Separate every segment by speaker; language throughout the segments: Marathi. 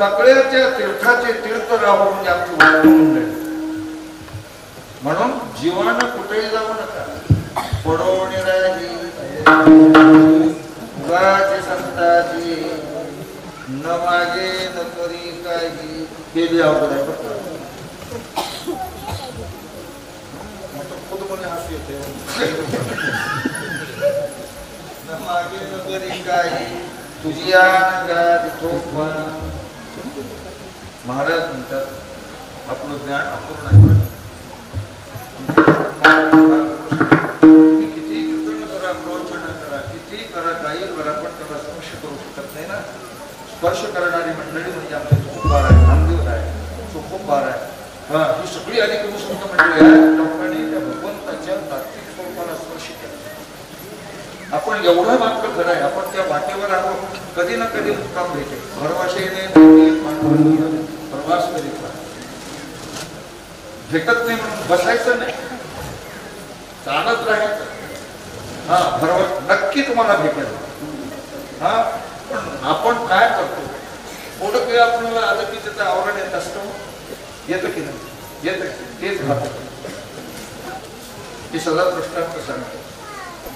Speaker 1: सगळ्याच्या तीर्थाचे तीर्थ राहो म्हणजे आमची मंडळी. म्हणून जीवानं कुठेही जाऊ नका. पडोणी राही उगाचे संताची न मागे न करी काही केली अवघड आहे. खुद कोणी हसू येते. न मागे न करी काही तुझी महाराज म्हणतात आपलं ज्ञान अपूर्ण आहे. किती कीर्तन करा, प्रवचन करा, किती करा, काही करा, पण त्याला स्पर्श करू शकत नाही ना. स्पर्श करणारी मंडळी म्हणजे आमच्या चोखोबार आहे, नामदेव आहे, चोखोबार आहे. हा, ही सगळी अधिक संत मंडळी आहे. लोकांनी त्या भगवंताच्या तात्विक स्वरूपाला स्पर्श केला. आपण एवढं मात्र खरं आहे, आपण त्या वाटेवर आहोत. कधी ना कधी मुक्काम भेटे. घरवाशीने प्रवास करीत भेटत नाही म्हणून बसायचं नाही, चालत राहायचं. हा, बरोबर, नक्की तुम्हाला भेटेल. हा, पण आपण काय करतो? थोडं वेळ आपल्याला आलं की त्याचं आवरण येत असतं. येतं की नाही? येतं. तेच राहत. हे सगळा दृष्टांत सांगतो.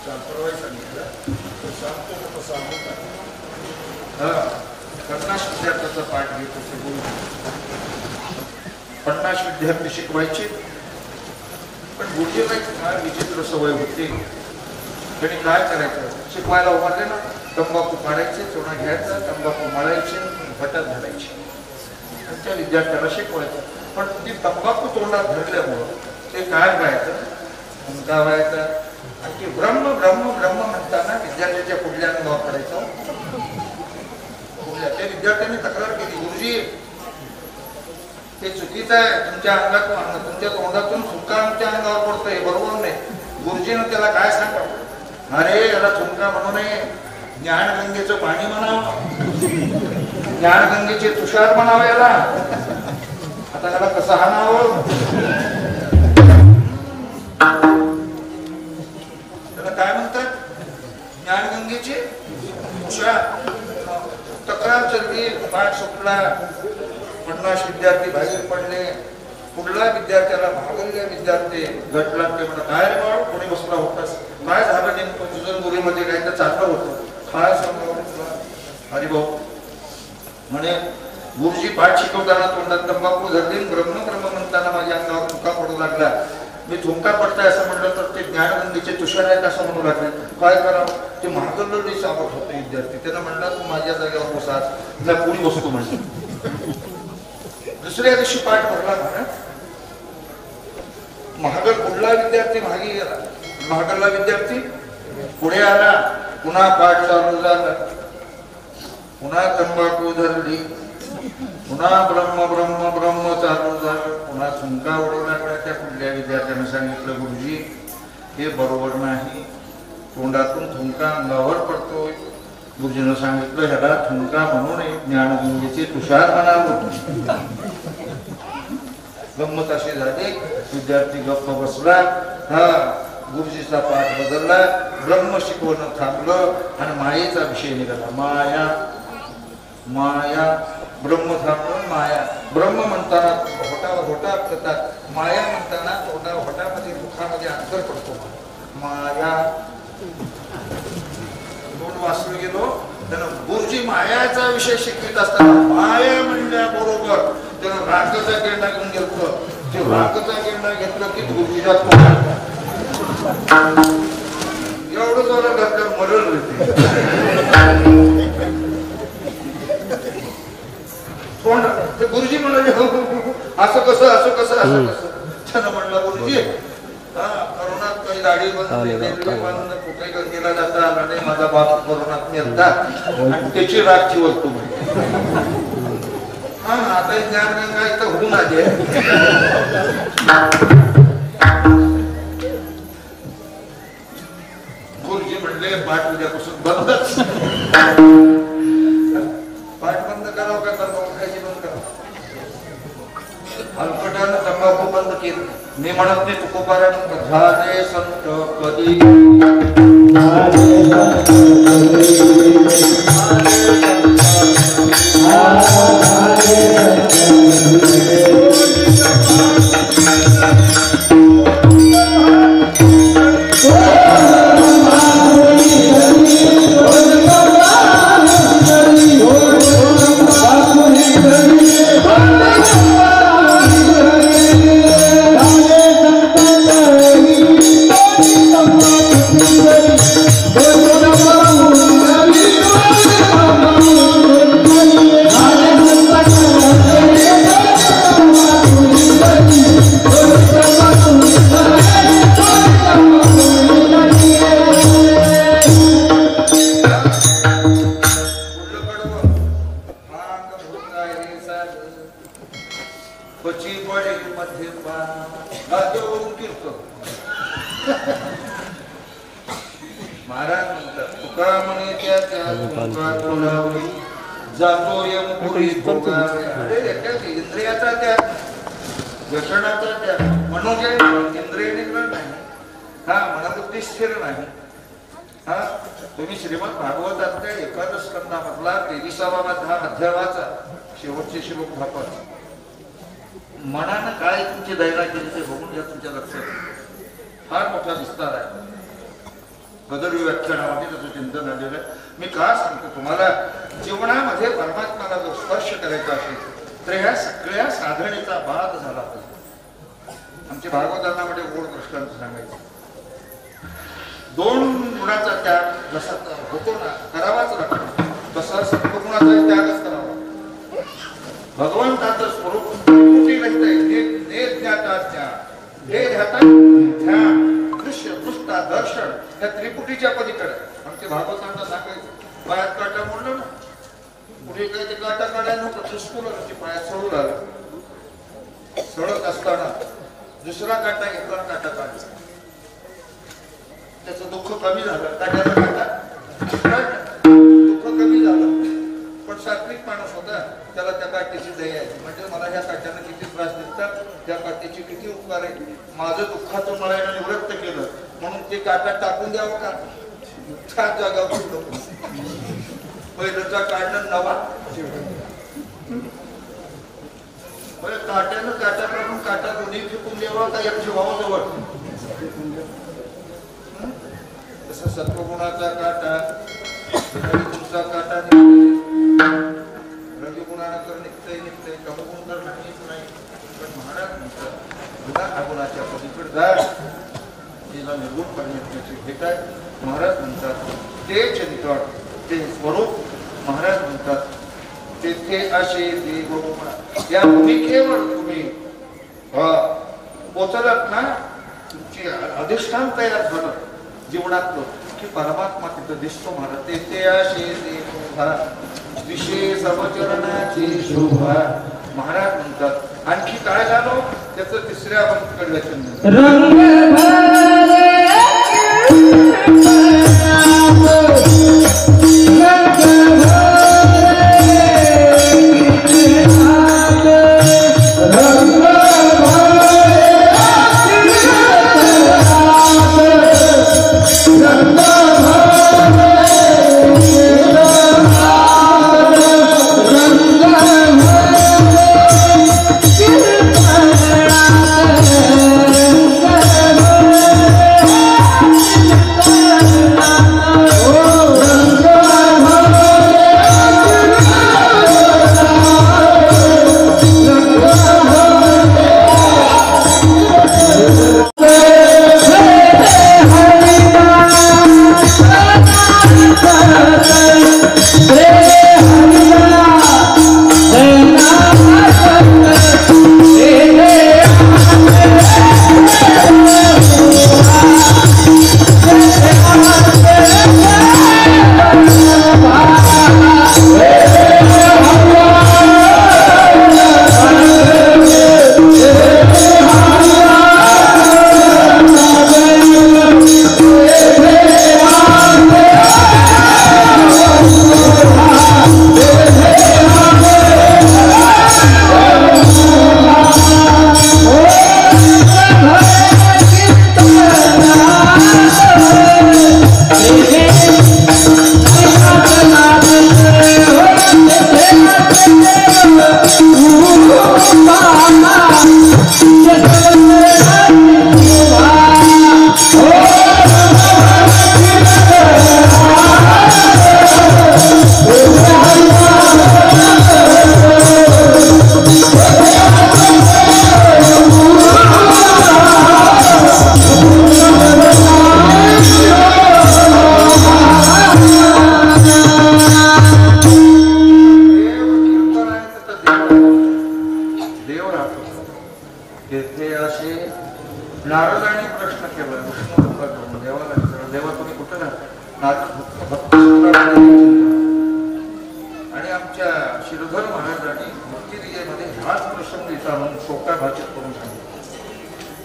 Speaker 1: सांगितलं सांगतो कसं हा, 50 विद्यार्थ्याचा पाठ घेत असे बोलून 50 विद्यार्थी शिकवायचे. पण गुरुजीला काय विचित्र सवय होती. त्यांनी काय करायचं? शिकवायला उभारले ना, तंबाखू काढायचे, चोणा घ्यायचा, तंबाखू मळायचे, भटात घालायचे, त्या विद्यार्थ्याला शिकवायचं. पण ती तंबाखू तोंडात धरल्यामुळं ते काय व्हायचं? उंचा व्हायचा. आणि ते ब्रह्म ब्रह्म ब्रह्म म्हणताना विद्यार्थ्याच्या पुढल्या अंगावर पडायचं. त्या विद्यार्थ्यांनी तक्रार केली, गुरुजी ते चुकीचं आहे. तुमच्या अंगातून, तुमच्या तोंडातून चुंका आमच्या अंगावर पडतोय, बरोबर नाही. गुरुजीनं त्याला काय सांगावं? अरे याला चुंका म्हणू नये, ज्ञानगंगेचं पाणी म्हणावं, ज्ञानगंगेचे तुषार म्हणावं याला. आता याला कसं हाणावं? त्याला काय म्हणतात? ज्ञानगंगेचे तुषार. तक्रार चलली, पाठ सुटला, 50 विद्यार्थी बाहेर पडले. पुढला विद्यार्थ्याला भागलेल्या विद्यार्थी घटला. ते म्हणा, काय रे बाळ, कोणी बसला होतास? काय झालं नेमकं? तुझं मुलीमध्ये काय तर चाललं होतं, काय सांगावं? अरे भाऊ म्हणे, गुरुजी पाठ शिकवताना तोंडात तंबाखू धरली, ब्रह्म ब्रह्म म्हणताना माझ्या अंगावर थुंका पडू लागला. मी थुंका पडताय असं म्हटलं तर ते ज्ञानगंगेचे तुषार आहेत असं म्हणू लागले. काय करावं? ते महागल्लोली सांगत होते विद्यार्थी. त्यांना म्हणला, तू माझ्या जागेवर बसास, तुला पुढी बसतो म्हणजे. दुसऱ्या दिवशी पाठ भरला म्हणा. महागल पुढला विद्यार्थी मागे गेला, महागलला विद्यार्थी पुढे आला. पुन्हा पाठ चालू झाला, पुन्हा तंबाखू धरली, पुन्हा ब्रह्म ब्रह्म ब्रह्म चालू झालं. पुन्हा चुंका उडू लागला. त्या पुढल्या विद्यार्थ्याने सांगितलं, गुरुजी हे बरोबर नाही, तोंडातून थुंका अंगावर पडतोय. गुरुजीनं सांगितलं, ह्याला थुंका म्हणू नये, ज्ञानगंगेचे तुषार म्हणावं. गंमत अशी झाली, विद्यार्थी गप्प बसला. हा, गुरुजीचा पाठ बदलला, ब्रह्म शिकवणं थांबलं आणि मायेचा विषय निघाला. माया माया, ब्रह्म थांबलं, माया. ब्रह्म म्हणताना होटावर होटा आपटतात, माया म्हणताना होटा होटामध्ये मुखामध्ये अंतर पडतो. माया दोन वाचलं गेलो. त्यानं गुरुजी मायाचा विषय शिकवित असताना माया म्हणल्याबरोबर त्यानं रागाचा गेंडा घेऊन घेतलं. ते रागाचा गेंडा घेतलं की गुरुजीला एवढं जोरात घातलं मरण होते. ते गुरुजी म्हणाले, असं कसं असं कसं असं कसं. त्यानं म्हणलं, गुरुजी करोनात काही दाढी बंद, कुठे गंगेला जाता आला नाही, माझा बाप करोनात मिळता आणि त्याची राखची वस्तू म्हणजे. हा, आता ज्ञानगंगा इथं होऊन आली. गुरुजी म्हणले, पाठ उद्यापासून बंदच. पाठ बंद करावं का तंबाखू खायची बंद करावं? अल्पटानं तंबाखू बंद केलं. मी म्हणत नाही, तुकोबारानं झाले संत कधी झाले संत कधी फिरतो. महाराज म्हणतात तुका म्हणे त्या जातो यमपुरी भोगावे. अरे इंद्रियाचा त्या व्यसनाचा त्या मनोजय इंद्रिय निग्रह नाही. हा मनबुद्धी स्थिर नाही. हा तुम्ही श्रीमद भागवतातल्या एकादश स्कंदामधला 23वा अध्यायाचा शेवटचे श्लोक भागवत. मनानं काय तुमची दैना केली ते बघून घ्या. तुमच्या लक्षात फार मोठा विस्तार आहे. गदर व्याख्यानामध्ये त्याचं चिंतन आलेलं आहे. मी का सांगतो तुम्हाला, जीवनामध्ये परमात्म्याला जर स्पर्श करायचा असेल तर ह्या सगळ्या साधनेचा बाद झाला पाहिजे. आमच्या भागवतांमध्ये गोड दृष्टांत सांगायचं. 2 गुणाचा त्याग जसा होतो ना, करावाच लागतो, तसा सत्वगुणाचा त्यागच करावा. भगवंताचं स्वरूप कुठे नाही ज्ञाता ज्ञान हे ध्यान दृश्य दृष्टा दर्शन त्या त्रिपुटीच्या पलीकडे. आमच्या भागवतांना सांगायचं पायात काटा मोडलं ना, पुढे काय ते काटा काढायला नव्हतं, ठुसकुलं पायात सळू लागलं. सळत असताना दुसरा काटा घेतला, काटा काढला, त्याचं दुःख कमी झालं. काट्याला काटा दुःख कमी झालं. पण सात्विक माणूस होता, त्याला त्या काट्याची दया आहे. म्हणजे मला ह्या काट्यानं किती त्रास देतात, त्या काट्याची किती उपकार आहे, माझं दुःखाचं मला यानं निवृत्त केलं म्हणून ते काटा टाकून द्यावं का? त्या जागावर पहिलंचा काढणं नवा काट्यानं काटा काढून काटा दोन्ही फेकून द्यावा का एक ठेवावं जवळ? तसं सत्वगुणाचा काटा तुमचा काटा रजगुणानं तर निघतंय तमगुण तर नाहीच नाही. पण महाराज म्हणतात गुणा अगुणाच्या पलीकडे जा, तिला निर्गुण करण्याची भेट आहे. महाराज म्हणतात ते चिंतन ते स्वरूप. महाराज म्हणतात तेथे असे देव या भूमिकेवर तुम्ही पोचलात ना, तुमची अधिष्ठान तयार झालं जीवनातलं की परमात्मा तिथं दिसतो. महाराज तेथे असे देव विशेष अवचरणाची शोभा. महाराज म्हणतात आणखी काय झालं त्याचं तिसऱ्या पंक्तीकडे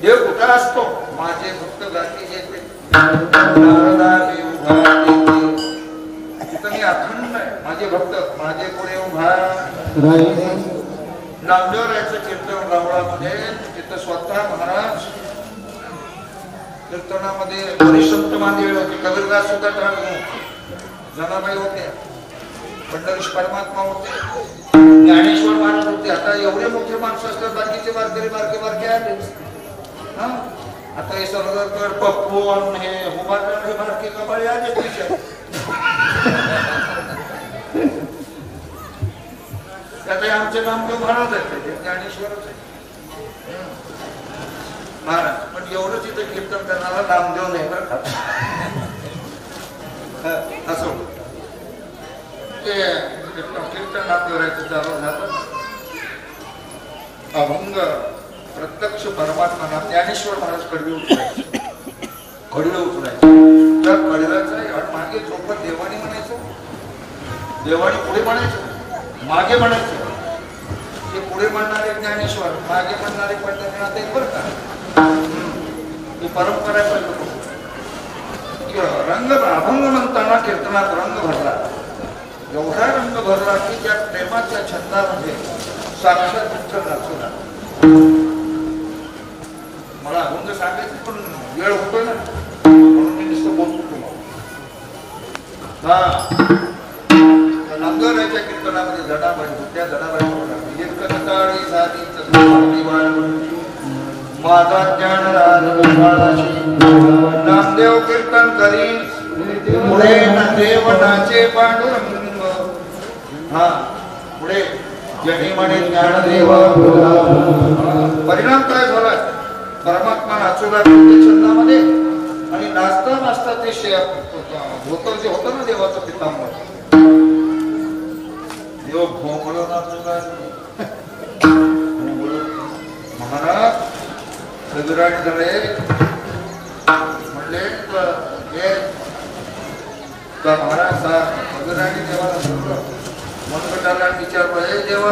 Speaker 1: देव कुठं असतो? माझे भक्त गाठी येते नारदा मी उभा येते. तिथं मी अखंड आहे. माझे भक्त माझे पुढे उभा नामदेव राहायचं कीर्तन रावळामध्ये. तिथं स्वतः महाराज कीर्तनामध्ये परिसंत मानलेले होते. कबीरदास सुद्धा जनाबाई होते, पंढरीश परमात्मा होते, ज्ञानेश्वर महाराज होते. आता एवढे मोठे माणसं असतात, बाकीचे वारकरी बारके बारके आले. आता हे सरदारगड पप्पू आणि हे हुमायून हे बारके कबाळे आले. त्यात आमचे नामदेव महाराज आहेत, ज्ञानेश्वरच आहे महाराज. पण एवढंच इथं कीर्तन करणारा नामदेव नाही बरं का. असं ते कीर्तन नामदेवरायचं चालू झालं. अभंग प्रत्यक्ष परमात्मा नाम ज्ञानेश्वर महाराज कडवे उचलायचे. तर कडव्याचं आणि मागे चोपट देवानी म्हणायचं, देवानी पुढे म्हणायचं, मागे म्हणायचं. ते पुढे म्हणणारे ज्ञानेश्वर, मागे म्हणणारे पंढरीनाथ आहेत बरं का. ही परंपरा रंग अभंग म्हणताना कीर्तनात रंग भरला. एवढा रंग भरला की त्या प्रेमाच्या छंदामध्ये साक्षात विठ्ठल नाचू लागला. मला अभंग सांगायचं पण वेळ होतोय ना, म्हणून मी नुसतं बोलतो तुम्हाला. नामदेवरायच्या कीर्तनामध्ये जडाबाई होत्या. जडाबाई माझा ज्ञान नामदेव कीर्तन करी पुढे देवनाचे पांडुरंग. हा पुढे जनी म्हणे ज्ञानदेव. परिणाम काय झाला? परमात्मा नाचू लागले छंदामध्ये. आणि नाचता नाचता ते धोतर जे होतं ना देवाचं पितांबर, देव भोंगळ नाचू लागले. महाराज रघुराज झाले म्हणले महाराज रघुराणी देवाला मनगटाला विचारलं, हे देवा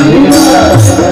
Speaker 2: Viva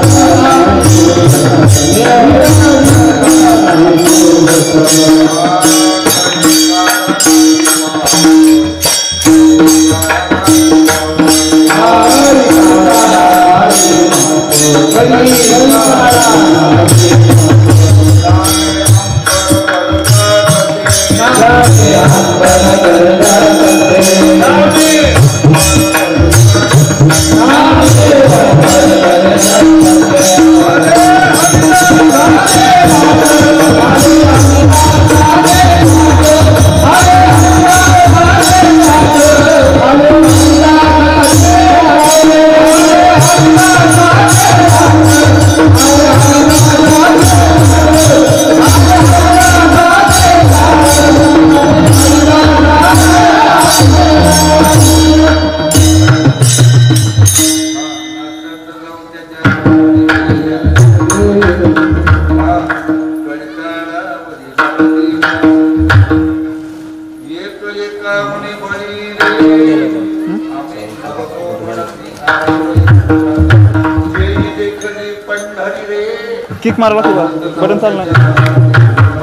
Speaker 2: किक मारला तुला बटन चालणार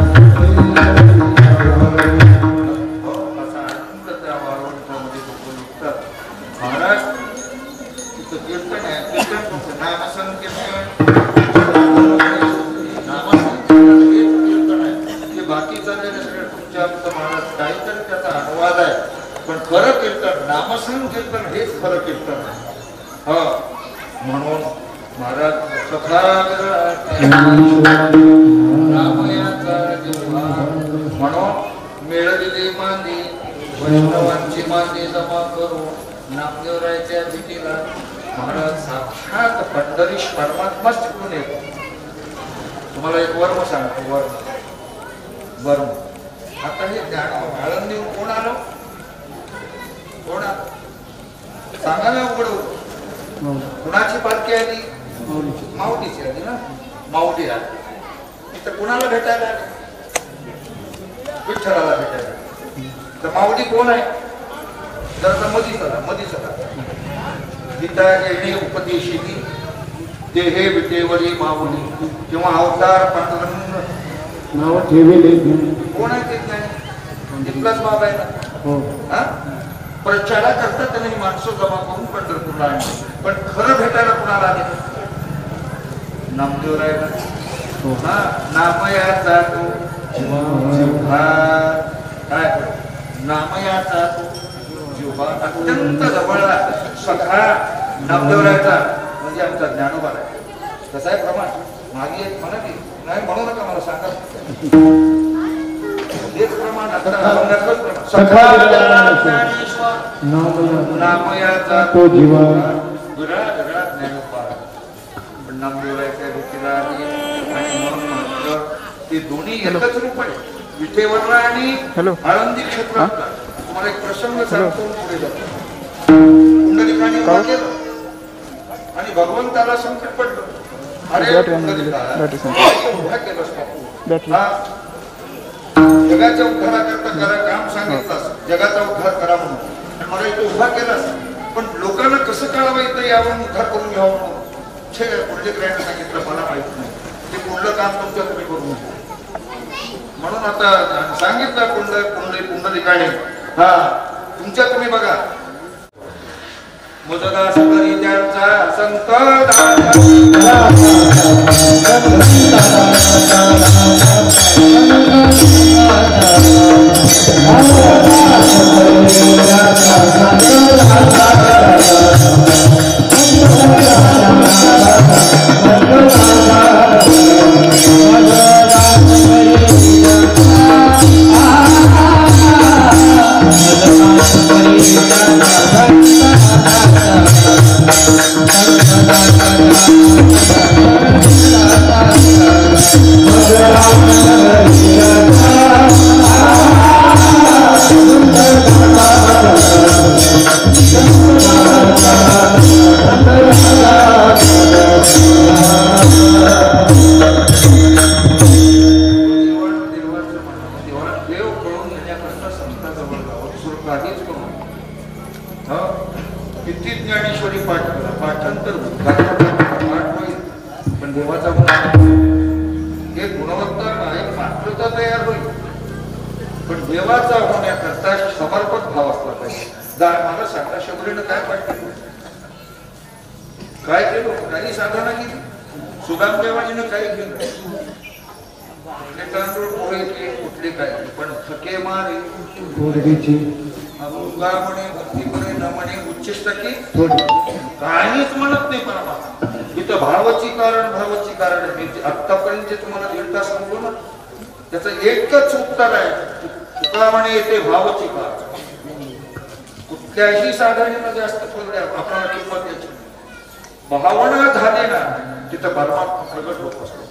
Speaker 1: बाकी चाललेलं सगळं तुमच्या महाराज काहीतरी त्याचा अनुवाद आहे पण खरं कीर्तन नामस्मरण कीर्तन हेच खरं कीर्तन आहे म्हणून महाराज म्हणून मिळवलेली मांदी वैष्णवांची मांदी जमा करून नामदेवरायच्या भेटीला महाराज साक्षात पंढरीश परमात्माच तिकडून येतो. तुम्हाला एक वर्म सांगतो वर्म आता हे ज्ञान आळंदी कोण आलो कोण सांगा ना उघड कुणाची पालखी आली माऊलीची आली ना माऊली आली तर कुणाला भेटायला आली विठ्ठलाला भेटायला तर माऊली कोण आहे तर मधी चला गीता येणे उपदेशी ते हे विटेवरी माऊली किंवा अवतार पांडुरंग
Speaker 3: नाव ठेवले
Speaker 1: कोण आहे ते नाही तिथलाच बाबा आहे ना प्रचारा करता त्यांनी माणसं जमा करून पंढरपूरला आणली पण खरं भेटायला कुणाला आले नामदेवरायला नामयाचा तो काय नामयाचा तो जिव्हा अत्यंत जवळला सखा नामदेवरायचा म्हणजे आमचा ज्ञानोबा आहे. कसं आहे प्रमाण मागे एक म्हणा की नाही म्हणू नका मला सांगा तेच प्रमाण नामयाचा
Speaker 3: तो जीवा
Speaker 1: विराट विराट ज्ञानोबा पण नामदेवरायच्या भेटीला आणि म्हणून ते दोन्ही एकच रूप आहे विठेवरला आणि आळंदी क्षेत्रात. तुम्हाला एक प्रसंग सांगतो पुढे जातो. पुंडलिकाने उभा केलं आणि भगवंताला संकट पडलं. अरे उभा केलंस जगाच्या उद्धाराकरता करा काम सांगितलं जगाचा उद्धार करा म्हणून मला इथे उभा केलास पण लोकांना कसं कळावं इथं यावरून उद्धार करून घ्यावं म्हणून पुंडलिकाने सांगितलं मला माहित नाही ते पुढलं काम तुमच्या तुम्ही करू म्हणून आता सांगितलं पुंडलिकाने तुमच्या तुम्ही बघा मुजदास करी त्यांचा संत किती ज्ञानेश्वरी पाठांतर पण देवाचा हे गुणवत्ता एक पात्रता तयार होईल पण देवाचा होण्याकरता समर्पक भाव असला पाहिजे. मला सांगा शबरीनं काय पाठ केलं काय केलं काही साधना केली सुदामदेवाजीनं काही केलं ते तांदूळ पोहे की कुठले काय पण थके मारे
Speaker 3: कोरडीची
Speaker 1: अरुंगा म्हणे भक्ती म्हणे न म्हणे उच्चिष्ट की
Speaker 3: थोडी
Speaker 1: काहीच म्हणत नाही परमात्मा इथं भावाची कारण मी आतापर्यंत जे तुम्हाला 1.5 तास सांगतो ना त्याचं एकच उत्तर आहे तुका म्हणे येते भावाची कारण कुठल्याही साधनेनं जास्त फल आपल्याला किंमत द्यायची भावना झाली ना तिथं परमात्मा प्रगट होत असतो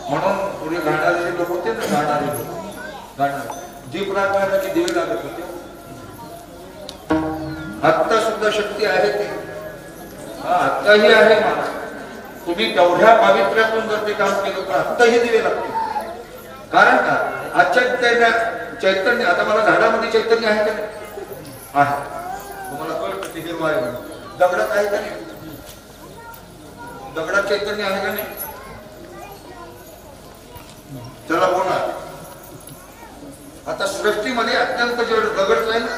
Speaker 1: म्हणून पुढे गाणारे लोक होते ना गाणारे जीप राखण्याला की दिवे लागत होते आत्ता सुद्धा शक्ती आहे ते आत्ताही आहे मला तुम्ही तेवढ्या पावित्र्यातून जर ते काम केलं तर आत्ताही दिवे लागते कारण का आजच्या चैतन्य आता मला झाडामध्ये चैतन्य आहे का नाही आहे तुम्हाला कळत ते हिरवा आहे म्हणून दगडात आहे का नाही दगडात चैतन्य आहे का नाही चला बोला आता सृष्टीमध्ये अत्यंत जड दगड आहे ना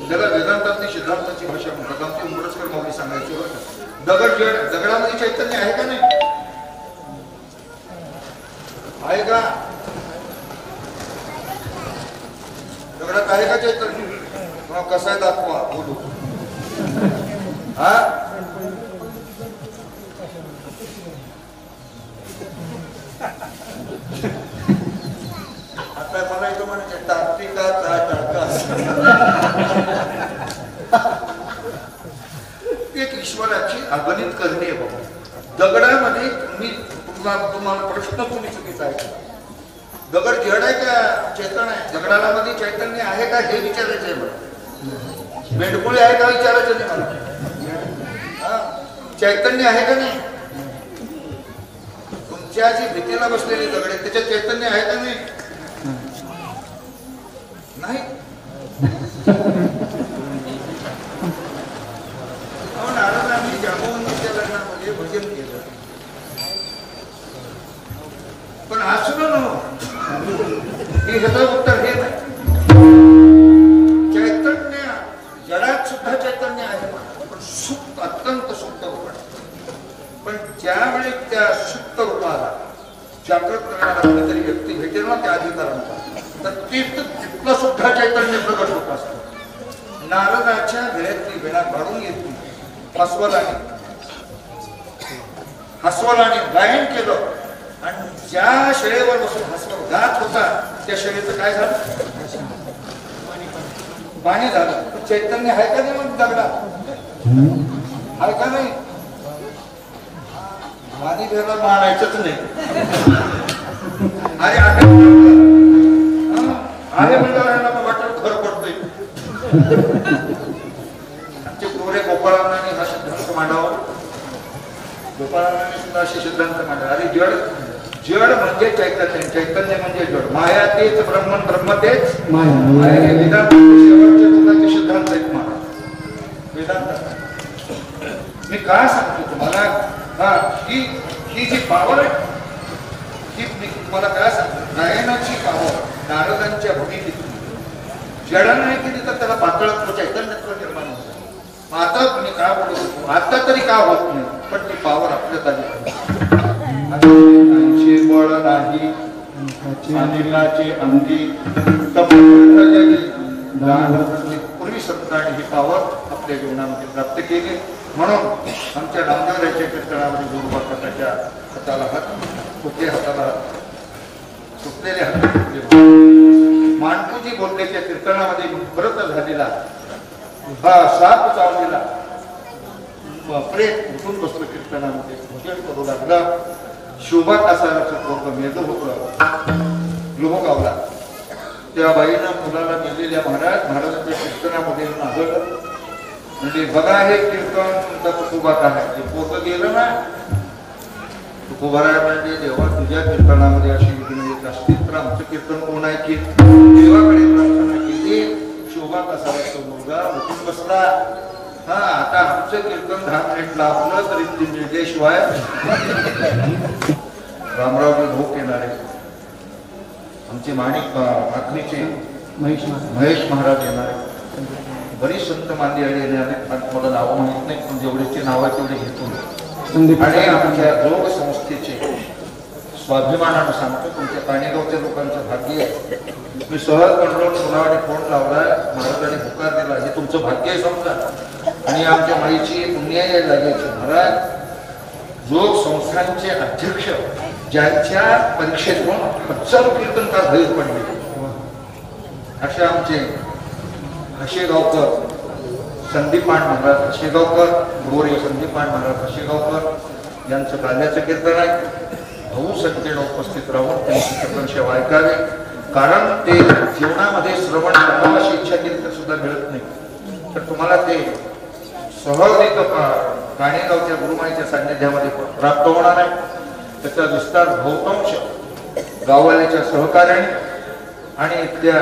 Speaker 1: ज्याला वेदांतातली सिद्धांताची भाषा म्हणतात आमची उमरसकर माऊली सांगायची होतं दगड जड दगडामध्ये चैतन्य आहे का नाही आहे का दगडात आहे का चैतन्य कसा आहे दाखवा बोलू हा आता मला इथं म्हणायचं तात्विका एक ईश्वराची अगणित करणी आहे बाबा दगडामध्ये तुम्हाला प्रश्न तुम्ही चुकीचा आहे दगड जड आहे का चैतन्य आहे दगडाला मध्ये चैतन्य आहे का हे विचारायचं आहे मला मेंढपुळे आहे का विचारायचं नाही मला चैतन्य आहे का नाही तुमच्या जी भीतीला बसलेली दगड आहे त्याच्यात चैतन्य आहे का नाही नारदांनी जांबवंतीच्या लग्नामध्ये भजन केलं पण असलं हे ह्याचं उत्तर हे नाही चैतन्य जडात सुद्धा चैतन्य आहे पण सुप्त अत्यंत सुप्त रूप पण ज्यावेळी त्या सुप्त रूपाला जागृत करणारा कोणीतरी व्यक्ती भेटेल ना त्या अधिकारांचा तर तिथलं सुद्धा चैतन्य प्रगट होत असतं नारदाच्या वेळेतली वेळा काढून घेतली हसवलाने गायन केलं आणि ज्या शेळेवर बसून हसवल गात होता त्या शेळीचं काय झालं पाणी झालं चैतन्य आहे का नाही मग दगडा आहे का नाही पाणी घ्यायला मानायचंच नाही अरे आहे म्हणल्यावर वाटत घर पडतोय आमचे कोरे गोपाळांनी हा सिद्धांत मांडावा गोपाळांनी सुद्धा असे सिद्धांत मांडा अरे जड म्हणजे चैतन्य म्हणजे जड माया तेच ब्रह्म तेच माया वेदांत शेवटच्या लोकांचे सिद्धांत आहेत मला वेदांत मी काय सांगतो तुम्हाला ही जी पावर आहे ही मी तुम्हाला काय सांगतो गायनाची पावर नारदांच्या भूमिकेत जड नाही केली तर त्याला पातळत्व चैतन्यत्व निर्माण होतं आता मी काय बोलतो आता तरी का होत नाही पण ती पावर आपल्यात आली बळ नाही अनिलाचे अंगी पूर्वी संतांनी ही पावर आपल्या जीवनामध्ये प्राप्त केली म्हणून आमच्या नामदेवाच्या कीर्तनामध्ये गुरुभक्ताच्या हाताला हात कुठे हाताला हात सुटलेले हात मांडूजी बोलण्याच्या कीर्तनामध्ये व्रत झालेला साप चावलेला प्रेत उठून बसलं कीर्तनामध्ये भजन करू लागला शोभा कासाराचं पोरग मेलं होतं लोहगावला त्या बाईनं मुलाला नेलेल्या महाराजांच्या कीर्तनामध्ये आढळलं म्हणजे बघा हे कीर्तन तुकोबात आहे ते पोरग गेलं ना तुकोबाराय म्हणजे देवा तुझ्या कीर्तनामध्ये अशी विघ्न येत असतील तर आमचं कीर्तन कोण आहे की देवाकडे प्रार्थना केली शोभा कासाराचा मुलगा उठून बसला आता आमचं कीर्तन 10 मिनिट लाभलं तरी ती निर्देशिवाय रामरावजी भोग येणारे आमचे माणिक आखरीचे महेश महाराज येणारे बरीच संत मांदी येणारे मला नावं माहित नाही पण जेवढेची नाव आहे तेवढे घेतो
Speaker 3: संदीप
Speaker 1: आणि आमच्या योग संस्थेचे स्वाभिमानानं सांगतो तुमच्या काणेगावच्या लोकांचं भाग्य आहे. मी सहज म्हणलो कोणाकडे फोन लावलाय महाराजांनी होकार दिला हे तुमचं भाग्य आहे समजा. आणि आमच्या माईची पुण्य यायला लागायची. महाराज योग संस्थांचे अध्यक्ष ज्यांच्या परीक्षेतून हजारो कीर्तनकार बाहेर पडले असे आमचे हशेगावकर संदीपान महाराज हशेगावकर, गोरे संदीपान महाराज हशेगावकर यांचं गाण्याचं कीर्तन आहे. भाऊ संख्येनं उपस्थित राहून त्यांची कीर्तन सेवा ऐकावे. कारण ते जीवनामध्ये श्रवण करावं अशी इच्छा केली तर सुद्धा मिळत नाही. तर तुम्हाला ते सहजरित्या काणेगावच्या गुरुमाईच्या सान्निध्यामध्ये प्राप्त होणार आहे. त्याचा विस्तार बहुतांश गाववाल्याच्या सहकार्याने आणि त्या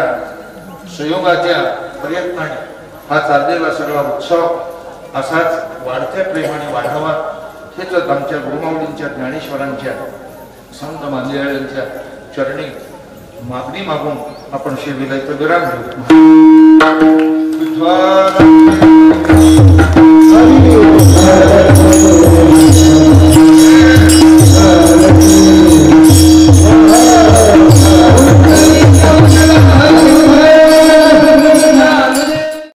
Speaker 1: संयोगाच्या प्रयत्नाने हा चाललेला सगळा उत्सव असाच वाढत्या प्रेमाने वाढावा हेच आमच्या गुरुमाऊलींच्या ज्ञानेश्वरांच्या संत मांदियाळ्यांच्या चरणी मागणी मागून आपण शिविलायचं विराम घेऊ.